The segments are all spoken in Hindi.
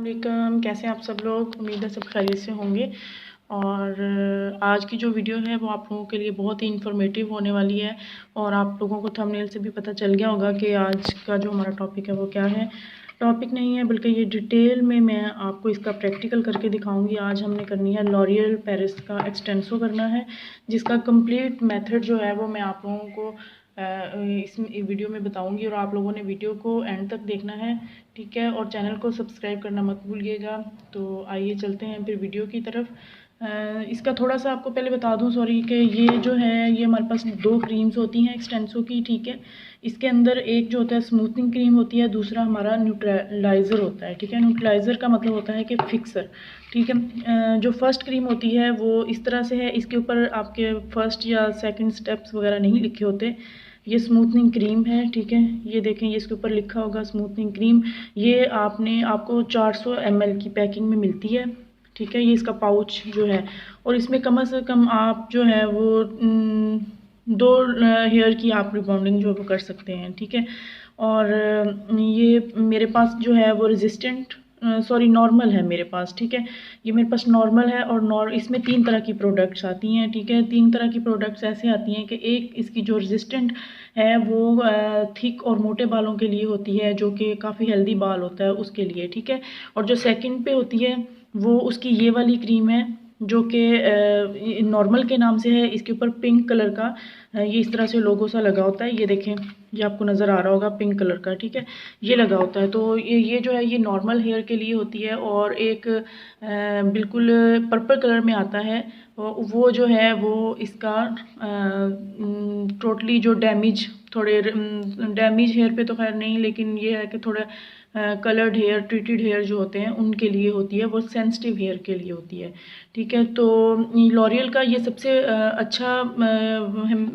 अस्सलामुअलैकुम, कैसे हैं आप सब लोग। उम्मीद है सब खैरियत से होंगे। और आज की जो वीडियो है वो आप लोगों के लिए बहुत ही इंफॉर्मेटिव होने वाली है। और आप लोगों को थंबनेल से भी पता चल गया होगा कि आज का जो हमारा टॉपिक है वो क्या है। टॉपिक नहीं है बल्कि ये डिटेल में मैं आपको इसका प्रैक्टिकल करके दिखाऊंगी। आज हमने करनी है लॉरियल पेरिस का एक्सटेंसो करना है, जिसका कंप्लीट मेथड जो है वो मैं आप लोगों को इस वीडियो में बताऊंगी। और आप लोगों ने वीडियो को एंड तक देखना है, ठीक है। और चैनल को सब्सक्राइब करना मत भूलिएगा। तो आइए चलते हैं फिर वीडियो की तरफ। इसका थोड़ा सा आपको पहले बता दूं, सॉरी, कि ये जो है ये हमारे पास दो क्रीम्स होती हैं एक्सटेंसो की, ठीक है। इसके अंदर एक जो होता है स्मूथनिंग क्रीम होती है, दूसरा हमारा न्यूट्रलाइज़र होता है, ठीक है। न्यूट्रलाइज़र का मतलब होता है कि फिक्सर, ठीक है। जो फर्स्ट क्रीम होती है वो इस तरह से है, इसके ऊपर आपके फर्स्ट या सेकंड स्टेप्स वगैरह नहीं लिखे होते। ये स्मूथनिंग क्रीम है, ठीक है। ये देखें, ये इसके ऊपर लिखा होगा स्मूथनिंग क्रीम। ये आपको 400 ml की पैकिंग में मिलती है, ठीक है। ये इसका पाउच जो है, और इसमें कम से कम आप जो है वो 2 हेयर की आप रिबॉन्डिंग जो है वो कर सकते हैं, ठीक है। और ये मेरे पास जो है वो रेजिस्टेंट सॉरी नॉर्मल है मेरे पास, ठीक है। ये मेरे पास नॉर्मल है। और इसमें 3 तरह की प्रोडक्ट्स आती हैं, ठीक है। 3 तरह की प्रोडक्ट्स ऐसे आती हैं कि एक इसकी जो रेजिस्टेंट है वो थिक और मोटे बालों के लिए होती है, जो कि काफ़ी हेल्दी बाल होता है उसके लिए, ठीक है। और जो सेकंड पे होती है वो उसकी ये वाली क्रीम है, जो कि नॉर्मल के नाम से है। इसके ऊपर पिंक कलर का ये इस तरह से लोगो सा लगा होता है, ये देखें, ये आपको नज़र आ रहा होगा पिंक कलर का, ठीक है। ये लगा होता है। तो ये जो है ये नॉर्मल हेयर के लिए होती है। और एक बिल्कुल पर्पल कलर में आता है, वो जो है वो इसका टोटली जो थोड़े डैमेज हेयर पे तो खैर नहीं, लेकिन ये है कि थोड़ा कलर्ड हेयर, ट्रीटेड हेयर जो होते हैं उनके लिए होती है, वो सेंसिटिव हेयर के लिए होती है, ठीक है। तो लॉरियल का ये सबसे अच्छा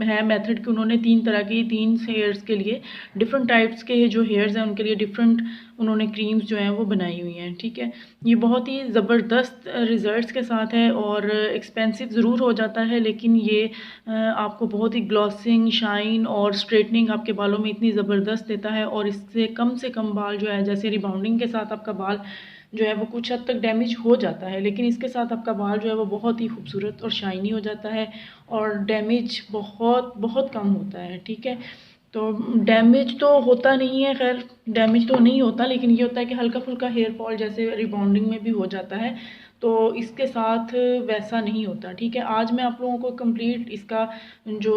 है मेथड कि उन्होंने 3 हेयर्स के लिए, डिफरेंट टाइप्स के जो हेयर्स हैं उनके लिए डिफरेंट उन्होंने क्रीम्स जो हैं वो बनाई हुई हैं, ठीक है। ये बहुत ही ज़बरदस्त रिज़ल्ट्स के साथ है और एक्सपेंसिव ज़रूर हो जाता है, लेकिन ये आपको बहुत ही ग्लॉसिंग, शाइन और स्ट्रेटनिंग आपके बालों में इतनी ज़बरदस्त देता है। और इससे कम बाल जो है, जैसे रिबाउंडिंग के साथ आपका बाल जो है वो कुछ हद तक डैमेज हो जाता है, लेकिन इसके साथ आपका बाल जो है वो बहुत ही खूबसूरत और शाइनी हो जाता है और डैमेज बहुत बहुत कम होता है, ठीक है। तो डैमेज तो होता नहीं है, खैर डैमेज तो नहीं होता, लेकिन ये होता है कि हल्का फुल्का हेयर फॉल जैसे रिबॉन्डिंग में भी हो जाता है, तो इसके साथ वैसा नहीं होता, ठीक है। आज मैं आप लोगों को कंप्लीट इसका जो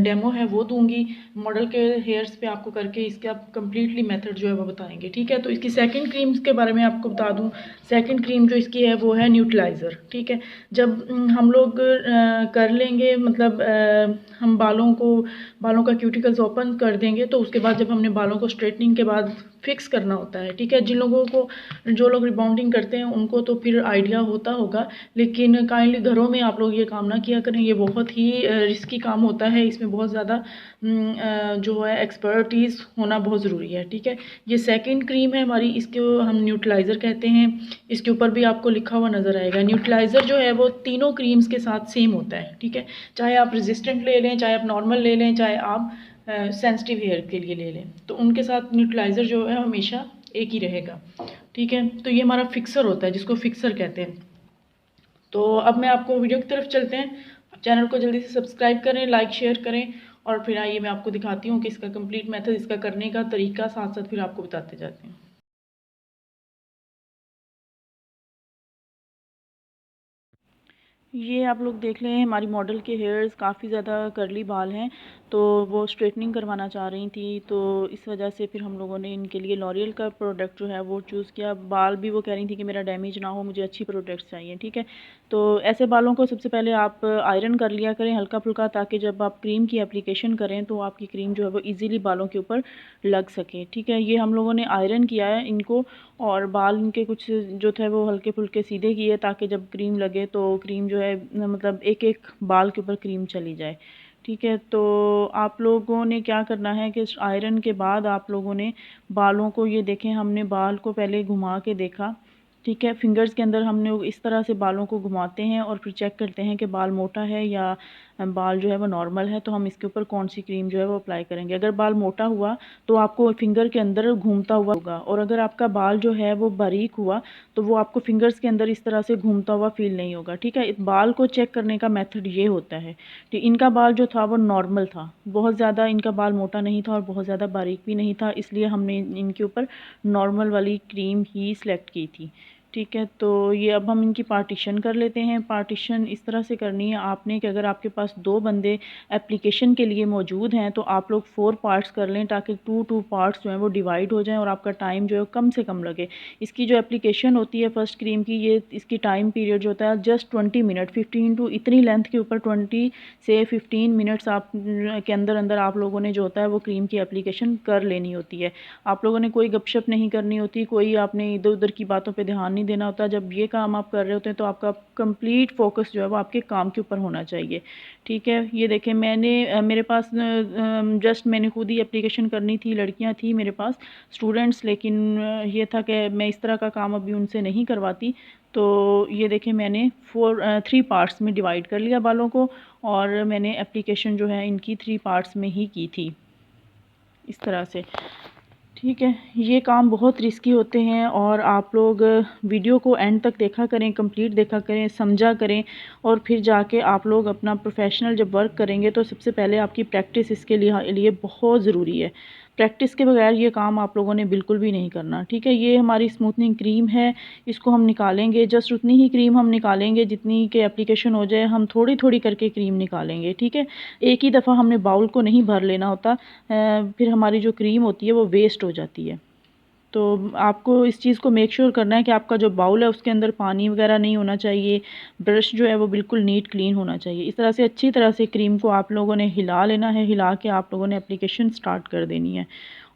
डेमो है वो दूंगी, मॉडल के हेयर्स पे आपको करके इसका कंप्लीटली मेथड जो है वो बताएंगे, ठीक है। तो इसकी सेकंड क्रीम के बारे में आपको बता दूं। सेकंड क्रीम जो इसकी है वो है न्यूट्रलाइज़र, ठीक है। जब हम लोग कर लेंगे, मतलब हम बालों का क्यूटिकल्स ओपन कर देंगे, तो उसके बाद जब हमने बालों को स्ट्रेटनिंग के बाद फिक्स करना होता है, ठीक है। जो लोग रिबाउंडिंग करते हैं उनको तो फिर आइडिया होता होगा, लेकिन काइंडली घरों में आप लोग ये काम ना किया करें। ये बहुत ही रिस्की काम होता है, इसमें बहुत ज़्यादा जो है एक्सपर्टीज़ होना बहुत ज़रूरी है, ठीक है। ये सेकंड क्रीम है हमारी, इसको हम न्यूट्रलाइज़र कहते हैं। इसके ऊपर भी आपको लिखा हुआ नज़र आएगा। न्यूट्रलाइज़र जो है वो तीनों क्रीम्स के साथ सेम होता है, ठीक है। चाहे आप रेजिस्टेंट ले लें, चाहे आप नॉर्मल ले लें, चाहे आप सेंसिटिव हेयर के लिए ले लें, तो उनके साथ न्यूट्रलाइज़र जो है हमेशा एक ही रहेगा, ठीक है। तो ये हमारा फिक्सर होता है, जिसको फिक्सर कहते हैं। तो अब मैं आपको वीडियो की तरफ चलते हैं। चैनल को जल्दी से सब्सक्राइब करें, लाइक शेयर करें, और फिर आइए मैं आपको दिखाती हूँ कि इसका कंप्लीट मेथड, इसका करने का तरीका साथ साथ फिर आपको बताते जाते हैं। ये आप लोग देख लें, हमारी मॉडल के हेयर्स काफ़ी ज़्यादा कर्ली बाल हैं, तो वो स्ट्रेटनिंग करवाना चाह रही थी, तो इस वजह से फिर हम लोगों ने इनके लिए लॉरियल का प्रोडक्ट जो है वो चूज़ किया। बाल भी वो कह रही थी कि मेरा डैमेज ना हो, मुझे अच्छी प्रोडक्ट्स चाहिए, ठीक है। तो ऐसे बालों को सबसे पहले आप आयरन कर लिया करें हल्का फुल्का, ताकि जब आप क्रीम की एप्लीकेशन करें तो आपकी क्रीम जो है वो ईज़िली बालों के ऊपर लग सके, ठीक है। ये हम लोगों ने आयरन किया है इनको, और बाल इनके कुछ जो थे वो हल्के फुल्के सीधे किए, ताकि जब क्रीम लगे तो क्रीम जो है मतलब एक एक बाल के ऊपर क्रीम चली जाए, ठीक है। तो आप लोगों ने क्या करना है कि आयरन के बाद आप लोगों ने बालों को, ये देखें, हमने बाल को पहले घुमा के देखा ठीक है। फिंगर्स के अंदर हमने इस तरह से बालों को घुमाते हैं और फिर चेक करते हैं कि बाल मोटा है या बाल जो है वो नॉर्मल है, तो हम इसके ऊपर कौन सी क्रीम जो है वो अप्लाई करेंगे। अगर बाल मोटा हुआ तो आपको फिंगर के अंदर घूमता हुआ होगा, और अगर आपका बाल जो है वो बारीक हुआ तो वो आपको फिंगर्स के अंदर इस तरह से घूमता हुआ फील नहीं होगा। ठीक है, इस बाल को चेक करने का मेथड ये होता है। ठीक, इनका बाल जो था वो नॉर्मल था, बहुत ज़्यादा इनका बाल मोटा नहीं था और बहुत ज़्यादा बारीक भी नहीं था, इसलिए हमने इनके ऊपर नॉर्मल वाली क्रीम ही सिलेक्ट की थी। ठीक है, तो ये अब हम इनकी पार्टीशन कर लेते हैं। पार्टीशन इस तरह से करनी है आपने कि अगर आपके पास 2 बंदे एप्लीकेशन के लिए मौजूद हैं तो आप लोग 4 पार्ट्स कर लें, ताकि 2 पार्ट्स जो हैं वो डिवाइड हो जाएं और आपका टाइम जो है कम से कम लगे। इसकी जो एप्लीकेशन होती है फर्स्ट क्रीम की, ये इसकी टाइम पीरियड जो होता है जस्ट 20 मिनट, 15 टू इतनी लेंथ के ऊपर 20 से 15 मिनट्स आप के अंदर अंदर आप लोगों ने जो होता है वो क्रीम की एप्लीकेशन कर लेनी होती है। आप लोगों ने कोई गपशप नहीं करनी होती, कोई आपने इधर उधर की बातों पे ध्यान नहीं देना होता। जब ये काम आप कर रहे होते हैं तो आपका कंप्लीट फोकस जो है वो आपके काम के ऊपर होना चाहिए। ठीक है, ये देखें मैंने मेरे पास जस्ट मैंने खुद ही एप्लीकेशन करनी थी, लड़कियां थी मेरे पास स्टूडेंट्स, लेकिन ये था कि मैं इस तरह का काम अभी उनसे नहीं करवाती। तो ये देखें मैंने 3 पार्ट्स में डिवाइड कर लिया बालों को, और मैंने एप्लीकेशन जो है इनकी 3 पार्ट्स में ही की थी इस तरह से। ठीक है, ये काम बहुत रिस्की होते हैं और आप लोग वीडियो को एंड तक देखा करें, कंप्लीट देखा करें, समझा करें, और फिर जाके आप लोग अपना प्रोफेशनल जब वर्क करेंगे तो सबसे पहले आपकी प्रैक्टिस इसके लिए बहुत ज़रूरी है। प्रैक्टिस के बगैर ये काम आप लोगों ने बिल्कुल भी नहीं करना। ठीक है, ये हमारी स्मूथनिंग क्रीम है, इसको हम निकालेंगे, जस्ट उतनी ही क्रीम हम निकालेंगे जितनी के एप्लीकेशन हो जाए, हम थोड़ी थोड़ी करके क्रीम निकालेंगे। ठीक है, एक ही दफ़ा हमने बाउल को नहीं भर लेना होता, फिर हमारी जो क्रीम होती है वो वेस्ट हो जाती है। तो आपको इस चीज़ को मेक श्योर करना है कि आपका जो बाउल है उसके अंदर पानी वगैरह नहीं होना चाहिए, ब्रश जो है वो बिल्कुल नीट क्लीन होना चाहिए। इस तरह से अच्छी तरह से क्रीम को आप लोगों ने हिला लेना है, हिला के आप लोगों ने एप्लीकेशन स्टार्ट कर देनी है।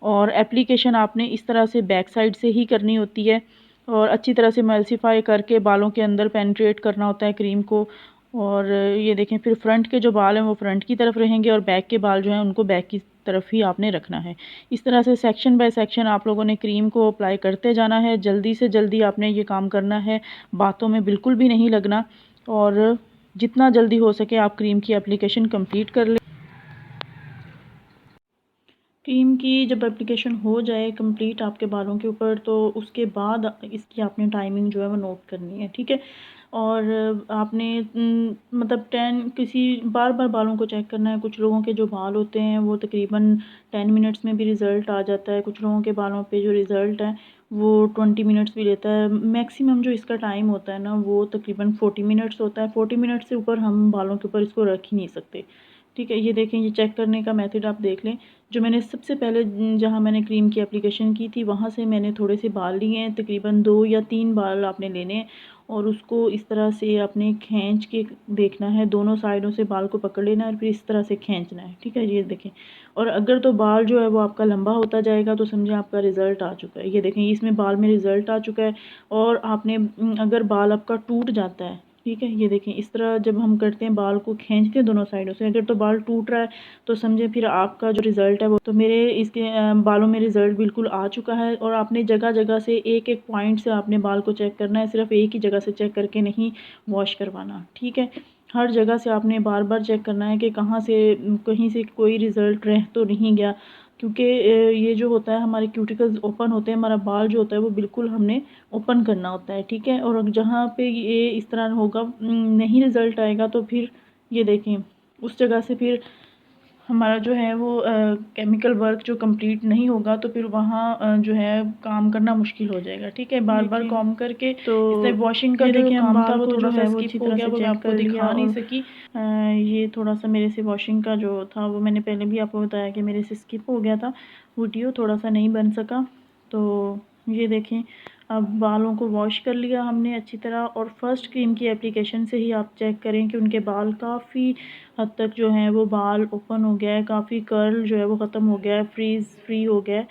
और एप्लीकेशन आपने इस तरह से बैक साइड से ही करनी होती है, और अच्छी तरह से मल्सीफाई करके बालों के अंदर पेनिट्रेट करना होता है क्रीम को। और ये देखें, फिर फ्रंट के जो बाल हैं वो फ्रंट की तरफ रहेंगे और बैक के बाल जो हैं उनको बैक की तरफ ही आपने रखना है। इस तरह से सेक्शन बाय सेक्शन आप लोगों ने क्रीम को अप्लाई करते जाना है। जल्दी से जल्दी आपने ये काम करना है, बातों में बिल्कुल भी नहीं लगना, और जितना जल्दी हो सके आप क्रीम की एप्लीकेशन कंप्लीट कर लें। क्रीम की जब एप्लीकेशन हो जाए कंप्लीट आपके बालों के ऊपर, तो उसके बाद इसकी आपने टाइमिंग जो है वो नोट करनी है। ठीक है, और आपने मतलब 10 किसी बार बार बालों को चेक करना है। कुछ लोगों के जो बाल होते हैं वो तकरीबन 10 मिनट्स में भी रिज़ल्ट आ जाता है, कुछ लोगों के बालों पे जो रिज़ल्ट है वो 20 मिनट्स भी लेता है। मैक्सिमम जो इसका टाइम होता है ना वो तकरीबन 40 मिनट्स होता है। 40 मिनट से ऊपर हम बालों के ऊपर इसको रख ही नहीं सकते। ठीक है, ये देखें, ये चेक करने का मेथड आप देख लें। जो मैंने सबसे पहले जहाँ मैंने क्रीम की एप्लीकेशन की थी वहाँ से मैंने थोड़े से बाल लिए हैं, तकरीबन 2 या 3 बाल आपने लेने हैं, और उसको इस तरह से आपने खींच के देखना है, दोनों साइडों से बाल को पकड़ लेना है और फिर इस तरह से खींचना है। ठीक है, ये देखें, और अगर तो बाल जो है वो आपका लंबा होता जाएगा तो समझें आपका रिज़ल्ट आ चुका है। ये देखें, इसमें बाल में रिज़ल्ट आ चुका है। और आपने अगर बाल आपका टूट जाता है, ठीक है, ये देखें, इस तरह जब हम करते हैं बाल को खींचते हैं दोनों साइडों से, अगर तो बाल टूट रहा है तो समझे फिर आपका जो रिज़ल्ट है वो, तो मेरे इसके बालों में रिज़ल्ट बिल्कुल आ चुका है। और आपने जगह जगह से एक एक पॉइंट से आपने बाल को चेक करना है, सिर्फ एक ही जगह से चेक करके नहीं वॉश करवाना। ठीक है, हर जगह से आपने बार बार चेक करना है कि कहाँ से कहीं से कोई रिज़ल्ट रह तो नहीं गया, क्योंकि ये जो होता है हमारे क्यूटिकल्स ओपन होते हैं, हमारा बाल जो होता है वो बिल्कुल हमने ओपन करना होता है। ठीक है, और जहाँ पे ये इस तरह होगा नहीं रिज़ल्ट आएगा तो फिर ये देखें उस जगह से फिर हमारा जो है वो केमिकल वर्क जो कंप्लीट नहीं होगा, तो फिर वहाँ जो है काम करना मुश्किल हो जाएगा। ठीक है, बार बार कॉम करके तो इससे वॉशिंग का जो काम था वो थोड़ा सा स्किप हो गया, वो मैं आपको दिखा नहीं सकी। ये थोड़ा सा मेरे से वॉशिंग का जो था वो मैंने पहले भी आपको बताया कि मेरे से स्किप हो गया था, वीडियो थोड़ा सा नहीं बन सका। तो ये देखें, अब बालों को वॉश कर लिया हमने अच्छी तरह, और फर्स्ट क्रीम की एप्लीकेशन से ही आप चेक करें कि उनके बाल काफ़ी हद तक जो है वो बाल ओपन हो गया है, काफ़ी कर्ल जो है वो ख़त्म हो गया है, फ्री हो गया है।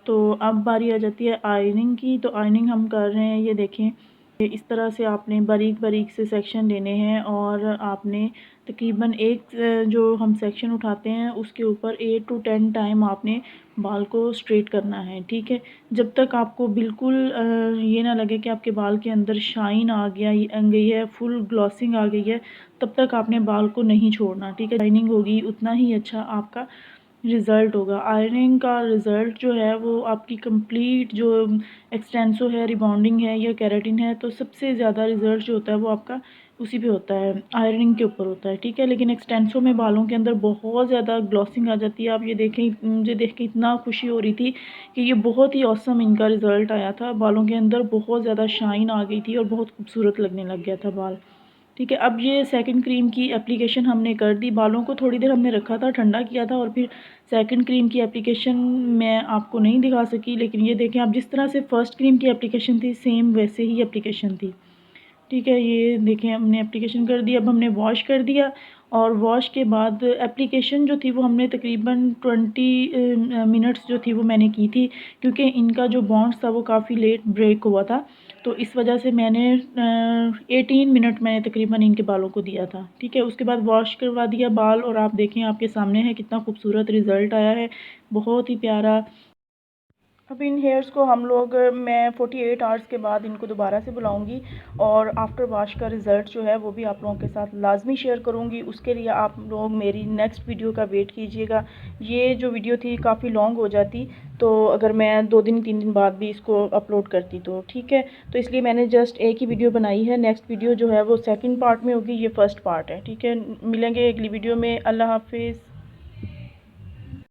तो अब बारी आ जाती है आयरनिंग की। तो आयरनिंग हम कर रहे हैं, ये देखें, इस तरह से आपने बारीक बारीक से सेक्शन लेने हैं और आपने तकरीबन एक जो हम सेक्शन उठाते हैं उसके ऊपर 8 to 10 टाइम आपने बाल को स्ट्रेट करना है, ठीक है। जब तक आपको बिल्कुल ये ना लगे कि आपके बाल के अंदर शाइन आ गई है, फुल ग्लॉसिंग आ गई है, तब तक आपने बाल को नहीं छोड़ना, ठीक है। शाइनिंग होगी उतना ही अच्छा आपका रिज़ल्ट होगा। आयरनिंग का रिज़ल्ट जो है वो आपकी कंप्लीट जो एक्सटेंसो है, रिबॉन्डिंग है या केराटिन है, तो सबसे ज़्यादा रिज़ल्ट जो होता है वो आपका उसी पे होता है, आयरनिंग के ऊपर होता है, ठीक है। लेकिन एक्सटेंसो में बालों के अंदर बहुत ज़्यादा ग्लॉसिंग आ जाती है। आप ये देखें, मुझे देख के इतना खुशी हो रही थी कि ये बहुत ही ऑसम इनका रिज़ल्ट आया था। बालों के अंदर बहुत ज़्यादा शाइन आ गई थी और बहुत खूबसूरत लगने लग गया था बाल, ठीक है। अब ये सेकंड क्रीम की एप्लीकेशन हमने कर दी, बालों को थोड़ी देर हमने रखा था, ठंडा किया था, और फिर सेकंड क्रीम की एप्लीकेशन मैं आपको नहीं दिखा सकी, लेकिन ये देखें आप, जिस तरह से फ़र्स्ट क्रीम की एप्लीकेशन थी सेम वैसे ही एप्लीकेशन थी, ठीक है। ये देखें हमने एप्लीकेशन कर दी। अब हमने वॉश कर दिया, और वॉश के बाद एप्लीकेशन जो थी वो हमने तकरीबन 20 मिनट्स जो थी वो मैंने की थी, क्योंकि इनका जो बॉन्ड्स था वो काफ़ी लेट ब्रेक हुआ था, तो इस वजह से मैंने 18 मिनट मैंने तकरीबन इनके बालों को दिया था, ठीक है। उसके बाद वॉश करवा दिया बाल, और आप देखें आपके सामने है कितना खूबसूरत रिज़ल्ट आया है, बहुत ही प्यारा। अब इन हेयर्स को हम लोग, मैं 48 आवर्स के बाद इनको दोबारा से बुलाऊंगी, और आफ्टर वॉश का रिज़ल्ट जो है वो भी आप लोगों के साथ लाजमी शेयर करूंगी। उसके लिए आप लोग मेरी नेक्स्ट वीडियो का वेट कीजिएगा। ये जो वीडियो थी काफ़ी लॉन्ग हो जाती, तो अगर मैं 2 दिन 3 दिन बाद भी इसको अपलोड करती तो ठीक है, तो इसलिए मैंने जस्ट एक ही वीडियो बनाई है। नेक्स्ट वीडियो जो है वो सेकेंड पार्ट में होगी, ये फर्स्ट पार्ट है, ठीक है। मिलेंगे अगली वीडियो में। अल्लाह हाफिज़।